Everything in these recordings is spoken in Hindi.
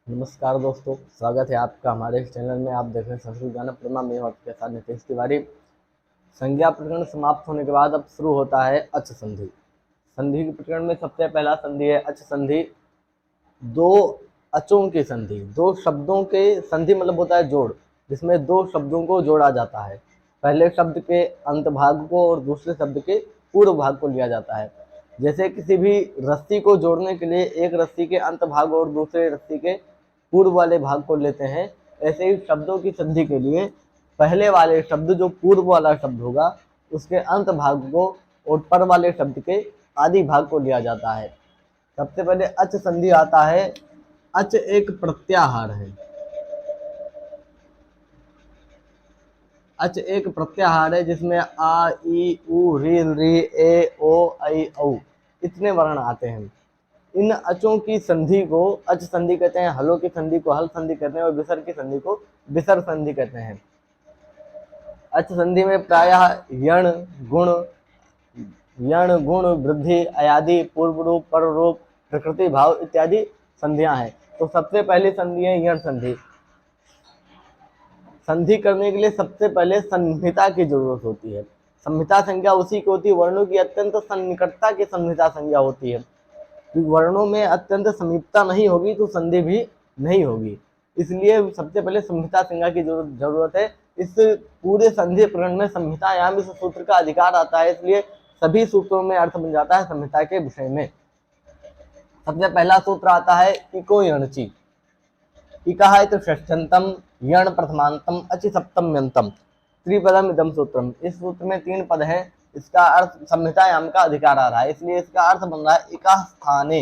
नमस्कार दोस्तों, स्वागत है आपका हमारे इस चैनल में। आप देख रहे हैं संस्कृत ज्ञान प्रमा में आपके साथ नितेश तिवारी। संज्ञा प्रकरण समाप्त होने के बाद अब शुरू होता है अच संधि। संधि के प्रकरण में सबसे पहला संधि है अच संधि। दो अचों की संधि, दो शब्दों के संधि मतलब होता है जोड़, जिसमें दो शब्दों को जोड़ा जाता है। पहले शब्द के अंत भाग को और दूसरे शब्द के पूर्व भाग को लिया जाता है। जैसे किसी भी रस्सी को जोड़ने के लिए एक रस्सी के अंत भाग और दूसरे रस्सी के पूर्व वाले भाग को लेते हैं, ऐसे ही शब्दों की संधि के लिए पहले वाले शब्द जो पूर्व वाला शब्द होगा उसके अंत भाग को और पर वाले शब्द के आदि भाग को लिया जाता है। सबसे पहले अच संधि आता है। अच एक प्रत्याहार है। अच एक प्रत्याहार है जिसमें आ, ई, उ, री, री, ए, ओ, ऐ, औ इतने वर्ण आते हैं। इन अचों की संधि को अच संधि कहते हैं, हलों की संधि को हल संधि कहते हैं और विसर्ग की संधि को विसर्ग संधि कहते हैं। अच संधि में प्रायः यण गुण वृद्धि अयादि पूर्व रूप पर रूप प्रकृति भाव इत्यादि संधियां हैं। तो सबसे पहली संधि है यण संधि। संधि करने के लिए सबसे पहले संहिता की जरूरत होती है। संहिता संज्ञा उसी की होती है, वर्णों की अत्यंत सन्निकटता की संहिता संज्ञा होती है। वर्णों में अत्यंत समीपता नहीं होगी तो संधि भी नहीं होगी, इसलिए सबसे पहले संहिता संज्ञा की जरूरत है। इस पूरे संधि प्रकरण में संहितायाम इस सूत्र का अधिकार आता है, इसलिए सभी सूत्रों में अर्थ बन जाता है संहिता के विषय में। सबसे पहला सूत्र आता है इको यणचि। इका तो षष्ठ्यंतम यण प्रथमांतम अचि सप्तम्यंतम त्रिपदम इदम सूत्रम। इस सूत्र में 3 पद हैं। इसका अर्थ संहितायाम का अधिकार आ रहा है, इसलिए इसका अर्थ बन रहा है इका स्थाने।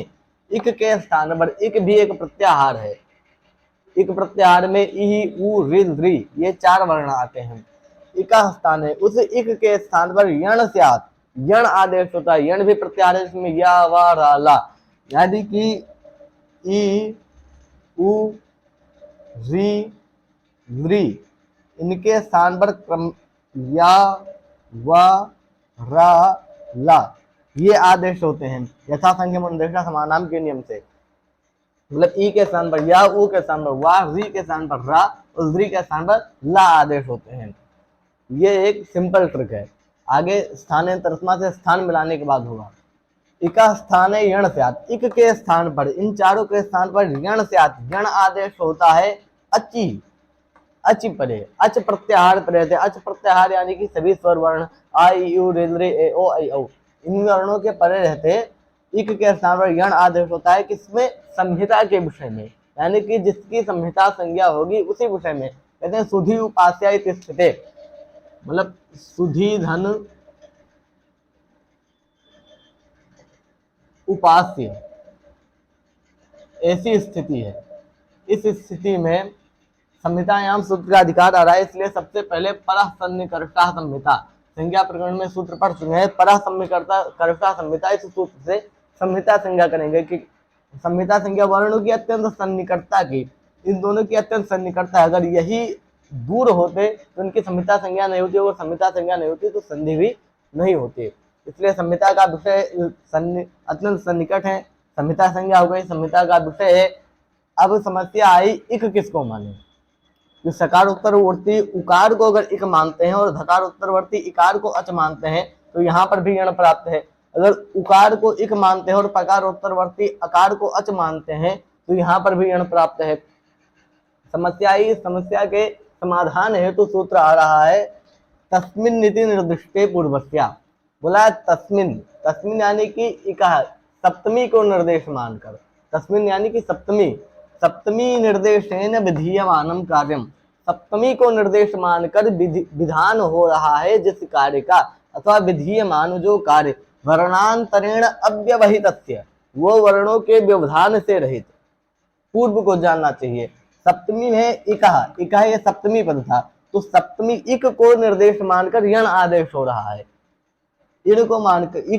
इक के स्थान पर इक भी एक प्रत्याहार है। इक प्रत्याहार में ई, उ, ऋ, ऋ ये 4 वर्ण आते हैं। इका स्थाने उस इक के स्थान पर यण स्यात्, यण आदेश होता है। यण भी प्रत्याहार है, इसमें या वा रा ला, यानी कि ई, उ, ऋ, ऋ इनके स्थान पर क्रम या व रा ला ये आदेश होते हैं यथा संख्या अनुदेशना समानाम के नियम से। मतलब ई के स्थान पर या, उ के स्थान पर वा, री के स्थान पर रा और री के स्थान पर ला आदेश होते हैं। ये एक सिंपल ट्रिक है। आगे स्थानांतरस्मा से स्थान मिलाने के बाद होगा। इका स्थान यण स्यात्, इक के स्थान पर, इन चारों के स्थान पर यण स्यात्, यण आदेश होता है अचि। अच परे, अच प्रत्याहार परे थे। अच प्रत्याहार यानी कि सभी स्वर वर्ण आ, ई, उ, ऋ, ऋ, ए, ओ, ऐ, औ इन वर्णों के परे रहते इक के स्थान पर यण आदेश होता है। किसमें? संहिता के विषय में, यानी कि जिसकी संहिता संज्ञा होगी उसी विषय में। कहते हैं सुधि उपास्या इति स्थिते, मतलब सुधि धन उपास्य ऐसी स्थिति है। इस स्थिति में संहितायाम सूत्र का अधिकार आ रहा है, इसलिए सबसे पहले परः सन्निकर्षा संहिता। संज्ञा प्रकरण में सूत्र पढ़ चुके हैं। परः सन्निकर्षा संहिता, इस सूत्र से संहिता संज्ञा करेंगे कि संहिता संज्ञा वर्णों की अत्यंत सन्निकटता की, इन दोनों की अत्यंत सन्निकटता, अगर यही दूर होते तो उनकी संहिता संज्ञा नहीं होती, और संहिता संज्ञा नहीं होती तो संधि भी नहीं होती। इसलिए संहिता का विषय अत्यंत सन्निकट है, संहिता संज्ञा हो गई, संहिता का विषय है। अब समस्या आई इक किसको माने। जो सकार उत्तरवर्ती उकार को अगर इक मानते हैं और धकार उत्तरवर्ती इकार को अच मानते हैं तो यहाँ पर भी यण प्राप्त है। अगर उकार को इक मानते हैं और पकार उत्तरवर्ती अकार को अच मानते हैं तो यहाँ पर भी यण प्राप्त है। समस्या के समाधान हेतु सूत्र आ रहा है तस्मिन् नीति निर्दिष्टे पूर्वस्या। बोला तस्मिन्, तस्मिन् यानी कि इका, सप्तमी को निर्देश मानकर, तस्मिन् यानी कि सप्तमी निर्देशेन विधीयमानम कार्यम, सप्तमी को निर्देश मानकर विधान हो रहा है जिस कार्य का, अथवा विधीयमान जो कार्य, वर्णांतरेण अव्यवहितस्य, वो वर्णों के व्यवधान से रहित। पूर्व को जानना चाहिए। सप्तमी में इका ये सप्तमी पद था, तो सप्तमी इक को निर्देश मानकर यण आदेश हो रहा है। इक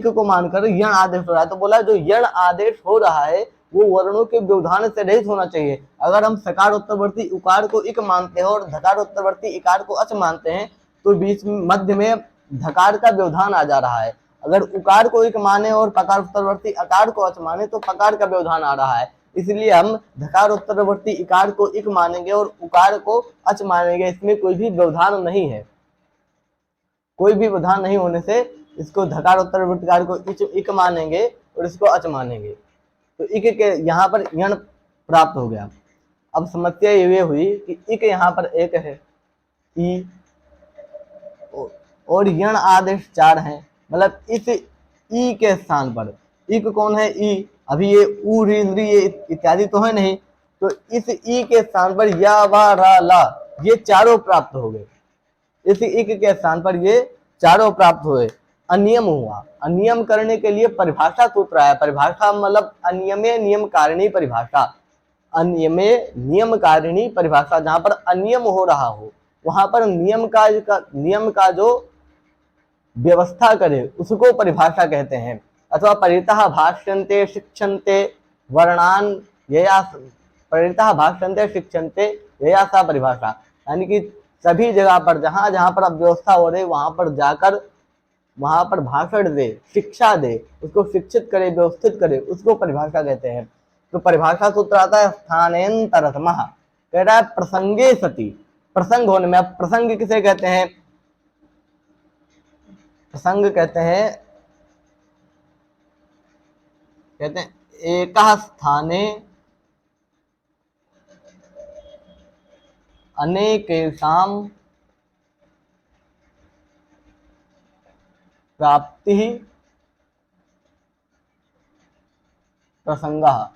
को मानकर यण आदेश हो रहा है। तो बोला जो यण आदेश हो रहा है वो वर्णों के व्यवधान से रहित होना चाहिए। अगर हम सकार उत्तरवर्ती उकार को इक मानते हैं और धकार उत्तरवर्ती इकार को अच मानते हैं तो बीच में मध्य में धकार का व्यवधान आ जा रहा है। अगर उकार को इक माने और पकार उत्तरवर्ती अकार को अच माने तो पकार का व्यवधान आ रहा है। इसलिए हम धकार उत्तरवर्ती इकार को इक मानेंगे और उकार को अच मानेंगे। इसमें कोई भी व्यवधान नहीं है, कोई भी व्यवधान नहीं होने से इसको धकार उत्तरवर्ती इकार को इक मानेंगे और इसको अच मानेंगे। तो इक के यहाँ पर यण प्राप्त हो गया। अब समस्या ये हुई कि इक यहाँ पर एक है, ई, और यण आदेश 4 हैं, मतलब इस ई के स्थान पर इक कौन है, ई। अभी ये ऊ री ये इत्यादि तो है नहीं, तो इस ई के स्थान पर या वा रा ला ये चारों प्राप्त हो गए। इस इक के स्थान पर ये चारों प्राप्त हुए। अनियम हुआ। अनियम करने के लिए परिभाषा सूत्र आया। परिभाषा मतलब अनियमे नियम कारिणी परिभाषा। अनियमे नियम कारिणी परिभाषा, जहां पर अनियम हो रहा हो वहां पर नियम का जो व्यवस्था करे उसको परिभाषा कहते हैं। अथवा परितः भाष्यन्ते शिक्षन्ते वर्णान यया, परितः भाष्यन्ते शिक्षन्ते यया सा परिभाषा, यानी कि सभी जगह पर जहां जहां पर अब व्यवस्था हो रही वहां पर जाकर वहां पर भाषण दे, शिक्षा दे, उसको शिक्षित करे, व्यवस्थित करे, उसको परिभाषा कहते हैं। तो परिभाषा सूत्र आता है स्थानेन्तरतमः, कह रहा है प्रसंगे सति, प्रसंग होने में। अब प्रसंग किसे कहते हैं, प्रसंग कहते हैं एकः स्थाने अनेकेषां प्राप्ति प्रसंगः।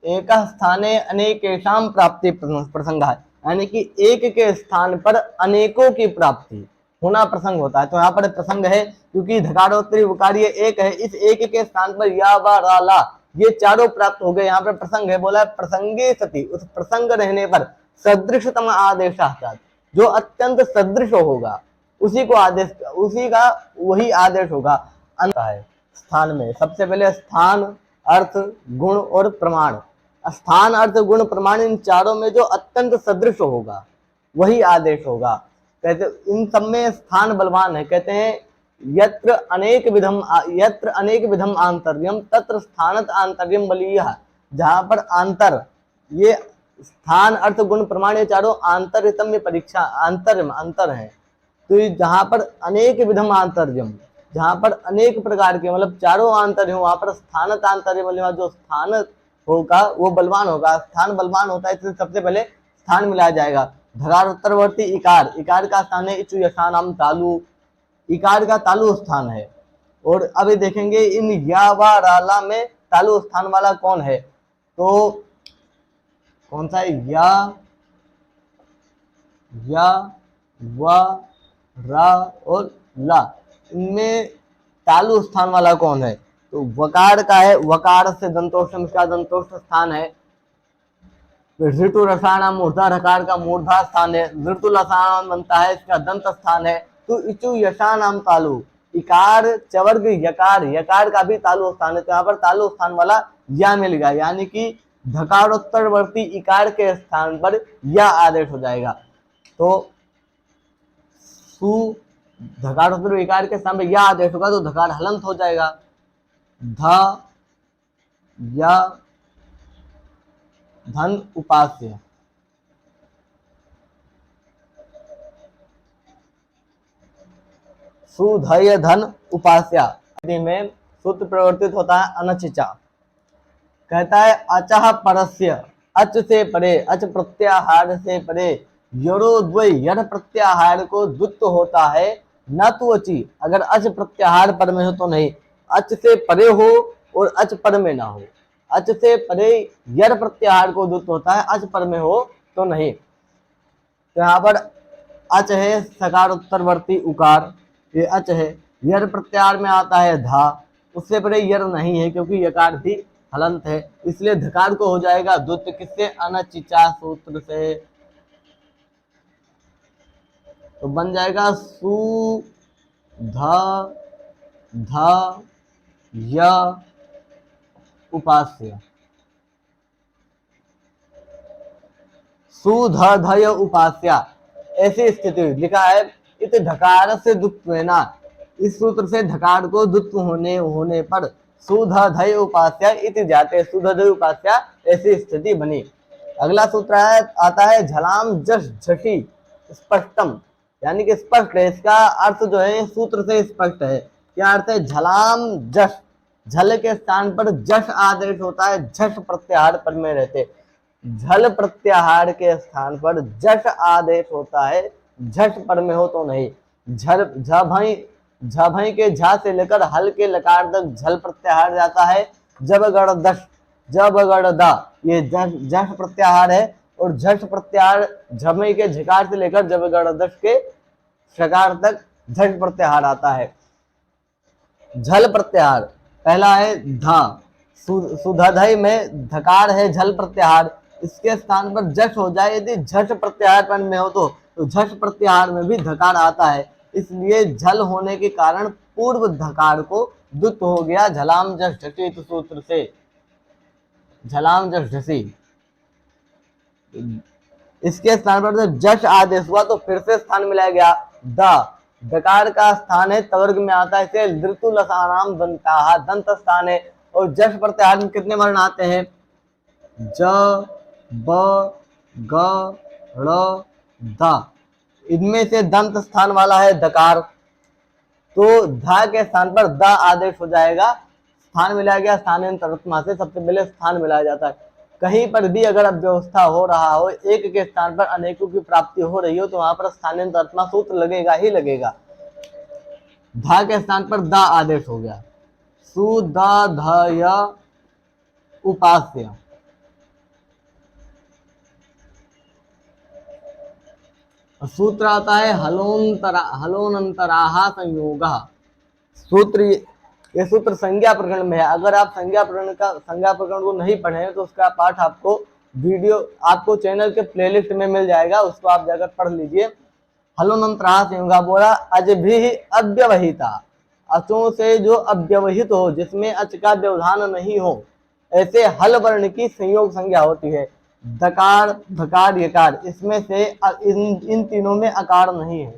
एकः स्थाने अनेकेषां प्राप्ति प्रसंगः, यानी कि एक के स्थान पर अनेकों की प्राप्ति होना प्रसंग होता है। तो यहाँ पर प्रसंग है क्योंकि धकारोत्तरी उकार ये एक है, इस एक के स्थान पर या वा रा ला ये चारों प्राप्त हो गए। यहाँ पर प्रसंग है, बोला प्रसंगे सति, उस प्रसंग रहने पर सदृशतम आदेश, जो अत्यंत सदृश होगा उसी को आदेश, उसी का वही आदेश होगा। अंत है स्थान में, सबसे पहले स्थान, अर्थ, गुण और प्रमाण। स्थान, अर्थ, गुण, प्रमाण, इन चारों में जो अत्यंत सदृश होगा वही आदेश होगा। कहते इन सब में स्थान बलवान है। कहते हैं यत्र अनेक विधम आंतर्यम तत्र स्थानत आंतर्यम बलीयः, जहां पर आंतर, ये स्थान, अर्थ, गुण, प्रमाण ये चारों आंतर्यतम में परीक्षा अंतर है। तो जहां पर अनेक विधम आंतर्यम, जहां पर अनेक प्रकार के मतलब चारों आंतर्य हो, वहां पर स्थानत आंतर्य बलवान, जो स्थान होगा वो बलवान होगा। स्थान बलवान होता है, इसलिए सबसे पहले स्थान मिलाया जाएगा। धकार उत्तरवर्ती इकार, इकार का स्थान है इचु यशानाम तालु, इकार का तालु स्थान है। और अभी देखेंगे इन या वा राला में तालु स्थान वाला कौन है, तो कौन सा है, या वा रा और ला, इनमें तालु स्थान वाला कौन है, तो वकार का है। वकार से दंतोष्टम, इसका दंतोष्ट स्थान है। ऋतु रसाणाम मूर्धा, रकार का मूर्धा स्थान है। ऋतु रसाणाम बनता है, इसका दंत स्थान है। तो इचु यशानाम तालु, इकार चवर्ग यकार, यकार का भी तालु स्थान है। तो यहाँ पर तालु स्थान वाला या मिल गया, यानी कि धकारोत्तरवर्ती इकार के स्थान पर या आदेश हो जाएगा। तो सु धकारोत्तरी इकार के स्थान पर या आदेश होगा तो धकार हलंत हो जाएगा। ध या धन उपास्य, सुधय धन उपास्या में सूत्र प्रवर्तित होता है अनचिचा। कहता है अचह परस्य, अच से परे, अच प्रत्याहार से परे, यरो द्वय, यड़ प्रत्याहार को द्वित्व होता है, न तो अचि, अगर अच प्रत्याहार पर में हो तो नहीं, अच से परे हो और अच पर में ना हो। अच से परे यड़ प्रत्याहार को द्वित्व होता है, अच पर में हो तो नहीं। तो यहाँ पर अच है सकार उत्तरवर्ती उकार, ये अच है। यड़ प्रत्याहार में आता है धा, उससे परे यड़ नहीं है क्योंकि यकार भी हलंत है, इसलिए धकार को हो जाएगा द्वित्व, किससे, अनचिचा सूत्र से। तो बन जाएगा सु ध य उपास्य, सुधय उपास्या। ऐसी स्थिति लिखा है इत धकार से द्वित्वेना, इस सूत्र से धकार को द्वित्व होने पर सुधधय उपास्य इति जाते, सुधधय उपास्य ऐसी स्थिति बनी। अगला सूत्र आता है झलाम जश झटी स्पष्टम, यानी कि स्पष्ट है। इसका अर्थ जो है सूत्र से स्पष्ट है। क्या अर्थ है? झलाम जश, झल के स्थान पर जश आदेश होता है, झश प्रत्याहार पद में रहते। झल प्रत्याहार के स्थान पर जश आदेश होता है, झश पद में हो तो नहीं। झल झभई के झा से लेकर हल के लकार तक झल प्रत्याहार जाता है। जब गढ़ दश, जब गढ़ दा, ये झश प्रत्याहार है। और झश प्रत्याहार झमई के झकार से लेकर जब गढ़ दश के शकार तक झश प्रत्याहार आता है। झल प्रत्याहार पहला है धा, सुधधय में धकार है झल प्रत्याहार, इसके स्थान पर जश हो जाए यदि झश प्रत्याहार पद में हो तो झश प्रत्याहार में भी धकार आता है। इसलिए झल होने के कारण पूर्व धकार को दुत्व हो गया झलाम जश झटी सूत्र से, झलाम जश झसी। इसके स्थान पर जब जश आदेश हुआ तो फिर से स्थान मिलाया गया। द दकार का स्थान है तवर्ग में आता है, इसे ऋतु लसानाम दंता दंत स्थान है। और जश प्रत्याहार में कितने वर्ण आते हैं? ज ब ग ड़ ध, इनमें से दंत स्थान वाला है दकार, तो धा के स्थान पर द आदेश हो जाएगा। स्थान मिलाया गया स्थानांतरात्मा से, सबसे पहले स्थान मिलाया जाता है। कहीं पर भी अगर अव्यवस्था हो रहा हो, एक के स्थान पर अनेकों की प्राप्ति हो रही हो, तो वहां पर स्थानांतरात्मा सूत्र लगेगा ही लगेगा। धा के स्थान पर द आदेश हो गया। सुदधय उपास्य, सूत्र आता है हलोनंतराहा संयोगः। सूत्र, ये सूत्र संज्ञा प्रकरण में है। अगर आप संज्ञा प्रकरण को नहीं पढ़े तो उसका पाठ आपको वीडियो आपको चैनल के प्लेलिस्ट में मिल जाएगा, उसको आप जाकर पढ़ लीजिए। हलोनंतराहा संयोगः बोला अजभि अव्यवहिता, अचों से जो अव्यवहित हो, जिसमें अच का व्यवधान नहीं हो, ऐसे हल वर्ण की संयोग संज्ञा होती है। दकार धकार यकार, इसमें से इन तीनों में अकार नहीं है,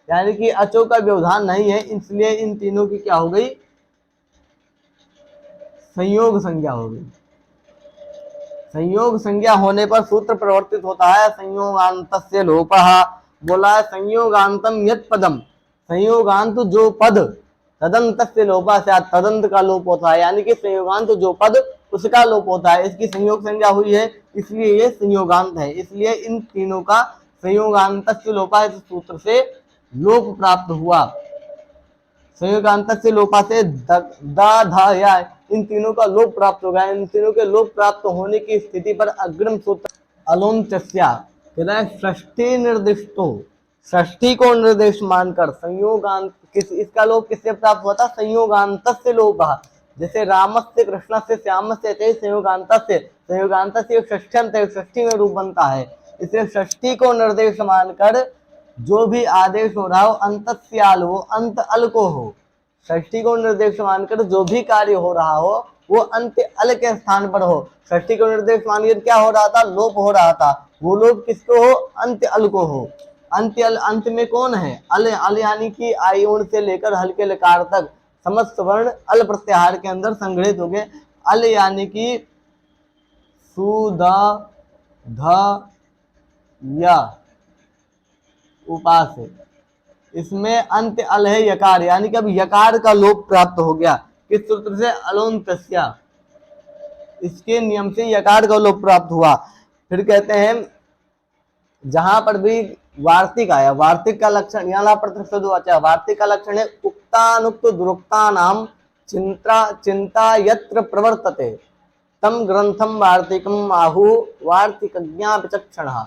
यानी कि अचों का व्यवधान नहीं है, इसलिए इन तीनों की क्या हो गई? संयोग संज्ञा हो गई। संयोग संज्ञा होने पर सूत्र प्रवर्तित होता है संयोगांतस्य लोपः। बोला है संयोगांतम यत् पदम, संयोगांत जो पद, तदंतस्य लोपः से तदंत का लोप होता है, यानी कि संयोगांत जो पद उसका लोप होता है। इसकी संयोग संज्ञा हुई है, इसलिए ये संयोगांत है। इसलिए इन तीनों का संयोगांतस्य लोपः इस सूत्र से लोप प्राप्त हुआ। संयोगांतस्य लोपः से द ध या इन तीनों का लोप प्राप्त होगा। इन तीनों के लोप प्राप्त होने की स्थिति पर अग्रिम सूत्र अलोंचस्या, षष्ठी निर्दिष्टो, षष्ठी को निर्देश मानकर संयोगांत इसका लोप किससे प्राप्त हुआ था? संयोगांतस्य लोपः। जैसे रामस्य कृष्णस्य श्यामस्य थे संयोगांतस्य, संयोगांतस्य एक षष्ठ्यंत है, षष्ठी में रूप बनता है। इसलिए षष्ठी को निर्देश मानकर जो भी आदेश हो रहा हो अंतस्याल, वो अंत अल को हो। षष्ठी को निर्देश मानकर जो भी कार्य हो रहा हो वो अंत अल के स्थान पर हो। षष्ठी को निर्देश मानकर क्या हो रहा था? लोप हो रहा था। वो लोप किसको हो? अंत अल को हो। अंत अल, अंत में कौन है? अल, अल यानी कि आयुण से लेकर हल्के लकार तक समस्त वर्ण अल प्रत्याहार के अंदर संग्रहित हो गए। अल यानी कि सु द ध या उपास है, इसमें अंत अल है यकार, यानी कि अब यकार का लोप प्राप्त हो गया। किस सूत्र से? अलोंतस्या, इसके नियम से यकार का लोप प्राप्त हुआ। फिर कहते हैं जहां पर भी वार्तिक आया, वार्तिक का लक्षण यहाँ प्रतिशब्दवाच्य, वार्तिक का लक्षण है उक्तानुक्त दुरुक्ता नाम चिंता यत्र प्रवर्तते तम ग्रंथम वार्तिकम आहु वार्तिकज्ञा विचक्षणः।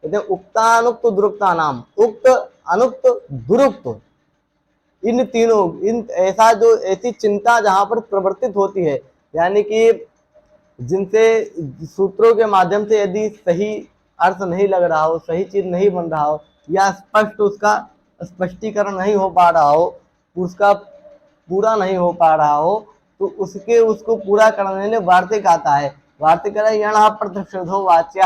कहते हैं उक्तानुक्त दुरुक्ता नाम, उक्त अनुक्त दुरुक्त, इन तीनों, इन ऐसा जो ऐसी चिंता जहां पर प्रवर्तित होती है, यानी कि जिनसे सूत्रों के माध्यम से यदि सही अर्थ नहीं लग रहा हो, सही चीज नहीं बन रहा हो, या स्पष्ट उसका स्पष्टीकरण नहीं हो पा रहा हो, उसका पूरा नहीं हो पा रहा हो, तो उसको पूरा करने में वार्तिक आता है। वार्तिक यण प्रतिषेधो वाच्य,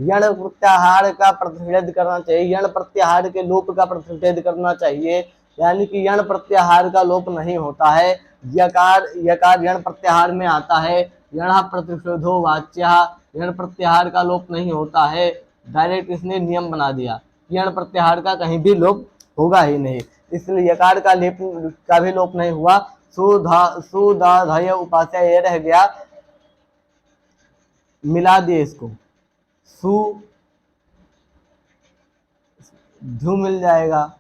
यण प्रत्याहार का प्रतिषेध करना चाहिए, यण प्रत्याहार के लोप का प्रतिषेध करना चाहिए। यानी कि यण प्रत्याहार का लोप नहीं होता है। यकार यकार यण प्रत्याहार में आता है। यण प्रतिषेधो वाच्य, यण प्रत्याहार का लोप नहीं होता है। डायरेक्ट इसने नियम बना दिया, यण प्रत्याहार का कहीं भी लोप होगा ही नहीं, इसलिए यकार का लेप का भी लोप नहीं हुआ। सुधाधय उपास्य ये रह गया, मिला दिए इसको, सु ध्यू मिल जाएगा,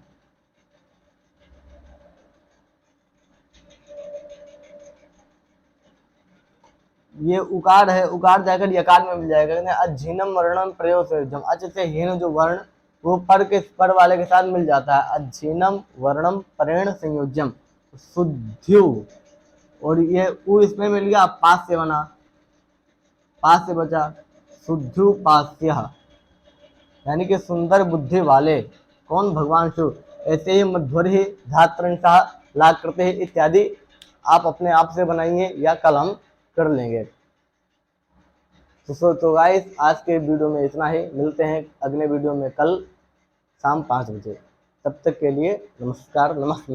ये उकार है, उकार जाकर यकार में मिल जाएगा। अझीनम वर्णम प्रयोग से अच से हीन जो वर्ण वो पर वाले के साथ मिल जाता है। अझीनम वर्णम परेण संयोज्यम शुद्ध्यु, और ये उ इसमें मिल गया, पास से बना, पास से बचा शुद्धु पास्य, यानी कि सुंदर बुद्धि वाले। कौन? भगवान शिव। ऐसे ही मध्वरि धात्रंसा लाकृते इत्यादि आप अपने आप से बनाइए या कल हम कर लेंगे। तो गाइस आज के वीडियो में इतना ही, मिलते हैं अगले वीडियो में कल शाम 5 बजे। तब तक के लिए नमस्कार, नमस्ते।